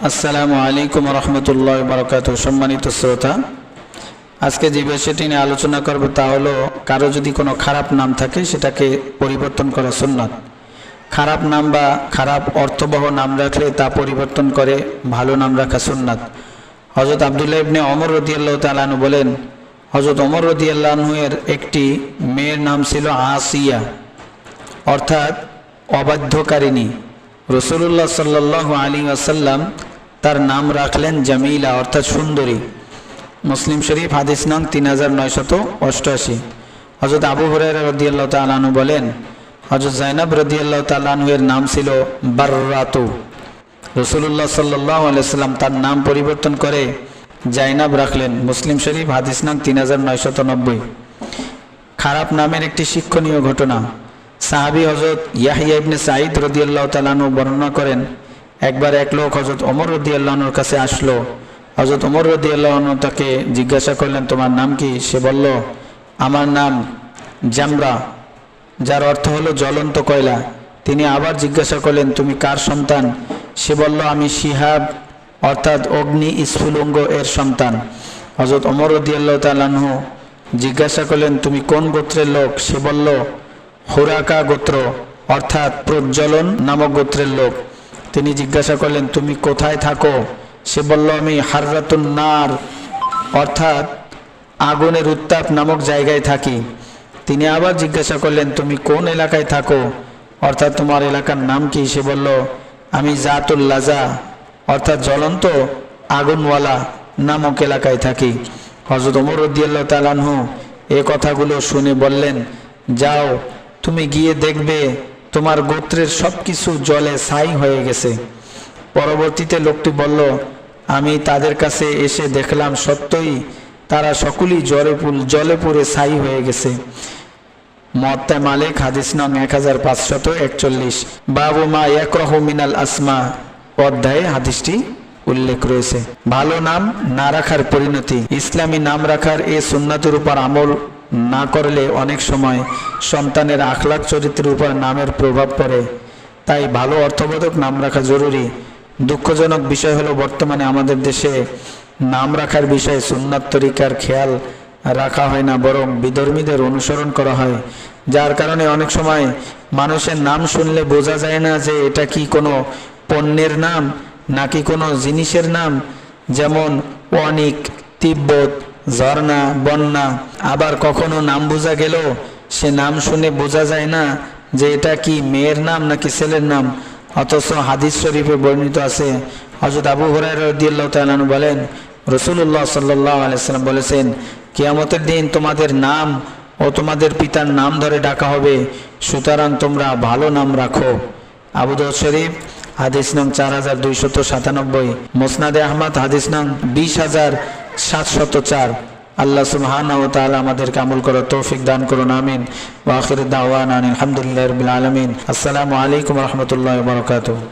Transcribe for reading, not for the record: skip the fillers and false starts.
আসসালামু আলাইকুম রহমতুল্লাহ বারাকাতুহু। সম্মানিত শ্রোতা, আজকে যে বিষয়টি নিয়ে আলোচনা করব তা হলো কারো যদি কোনো খারাপ নাম থাকে সেটাকে পরিবর্তন করা সুন্নাত। খারাপ নাম বা খারাপ অর্থবহ নাম রাখলে তা পরিবর্তন করে ভালো নাম রাখা সুন্নাত। হযরত আব্দুল্লাহ ইবনে ওমর রাদিয়াল্লাহু তাআলা আনহু বলেন, হযরত ওমর রাদিয়াল্লাহু আনহু এর একটি মেয়ের নাম ছিল আসিয়া, অর্থাৎ অবাধ্যকারিণী। রাসূলুল্লাহ সাল্লাল্লাহু আলাইহি ওয়াসাল্লাম তার নাম রাখলেন জামিলা, অর্থাৎ সুন্দরী। মুসলিম শরীফ হাদিস নং 3988। হযরত আবু হুরায়রা রাদিয়াল্লাহু তাআলা আনহু বলেন, হযরত যায়েনব রাদিয়াল্লাহু তাআলা আনহু এর নাম ছিল বাররাতু। রাসূলুল্লাহ সাল্লাল্লাহু আলাইহি ওয়াসাল্লাম তার নাম পরিবর্তন করে জাইনাব রাখলেন। মুসলিম শরীফ হাদিস নং 3990। খারাপ নামের একটি শিক্ষণীয় ঘটনা। সাহাবী হযরত ইয়াহইয়া ইবনে সাঈদ রাদিয়াল্লাহু তাআলা আনহু বর্ণনা করেন, একবার এক লোক হযরত ওমর রাদিয়াল্লাহু আনহুর কাছে আসলো। হযরত ওমর রাদিয়াল্লাহু আনহু তাকে জিজ্ঞাসা করলেন, তোমার নাম কি? সে বলল, আমার নাম জামরা, যার অর্থ হলো জ্বলন্ত কয়লা। তিনি আবার জিজ্ঞাসা করলেন, তুমি কার সন্তান? সে বলল, আমি শিহাব, অর্থাৎ অগ্নি স্ফুলিঙ্গ এর সন্তান। হযরত ওমর রাদিয়াল্লাহু তাআলা আনহু জিজ্ঞাসা করলেন, তুমি কোন গোত্রের লোক? সে বলল, হুরাকা গোত্র, অর্থাৎ প্রজ্বলন নামক গোত্রের লোক। তিনি জিজ্ঞাসা করলেন, তুমি কোথায় থাকো? সে বলল, আমি হাররাতুন নার, অর্থাৎ আগুনের উত্তাপ নামক জায়গায় থাকি। তিনি আবার জিজ্ঞাসা করলেন, তুমি কোন এলাকায় থাকো, অর্থাৎ তোমার এলাকার নাম কি? সে বলল, আমি জাতুল লাজা, অর্থাৎ জ্বলন্ত আগুনওয়ালা নামক এলাকায় থাকি। হযরত ওমর রাদিয়াল্লাহু তাআলা আনহু এই কথাগুলো শুনে বললেন, যাও, তুমি গিয়ে দেখবে তোমার গোত্রের সবকিছু জলে ছাই হয়ে গেছে। পরবর্তীতে লোকটি বলল, আমি তাদের কাছে এসে দেখলাম সত্যই তারা সকলেই জলে পুড়ে ছাই হয়ে গেছে। মুয়াত্তা মালিক হাদিস নং 1541। বাবু মা ইয়াকরাহু মিনাল আসমা অধ্যায়ে হাদিসটি উল্লেখ রয়েছে। ভালো নাম না রাখার পরিণতি। ইসলামী নাম রাখার এই সুন্নাতের উপর আমল না করলে অনেক সময় সন্তানের আখলাক চরিত্রের উপর নামের প্রভাব পড়ে। তাই ভালো অর্থবোধক নাম রাখা জরুরি। দুঃখজনক বিষয় হলো বর্তমানে আমাদের দেশে নাম রাখার বিষয়ে সুন্নাত তরিকার খেয়াল রাখা হয় না, বরং বিধর্মীদের অনুসরণ করা হয়, যার কারণে অনেক সময় মানুষের নাম শুনলে বোঝা যায় না যে এটা কি কোনো পণ্যের নাম নাকি কোনো জিনিসের নাম। যেমন অনিক, তিব্বত, ঝর্ণা, বন্যা। আবার কখনো নাম বোঝা গেল সে নাম শুনে বোঝা যায় না যে এটা কি মেয়ের নাম নাকি ছেলের নাম। অথচ হাদিস শরীফে বর্ণিত আছে, হযরত আবু হুরায়রা রাদিয়াল্লাহু তাআলা আনহু বলেন, রাসূলুল্লাহ সাল্লাল্লাহু আলাইহি ওয়াসাল্লাম বলেছেন, কিয়ামতের দিন তোমাদের নাম ও তোমাদের পিতার নাম ধরে ডাকা হবে, সুতরাং তোমরা ভালো নাম রাখো। আবু দাউদ শরীফ হাদিস নং 4297। মুসনাদে আহমদ হাদিস নং 20704। আল্লাহ সুবহানাহু ওয়া তাআলা আমাদেরকে আমল করার তৌফিক দান করুন, আমিন। ওয়া আখিরু দাওয়ানা আলহামদুলিল্লাহি রাব্বিল আলামিন। আসসালামু আলাইকুম ওয়া রাহমাতুল্লাহি ওয়া বারাকাতুহু।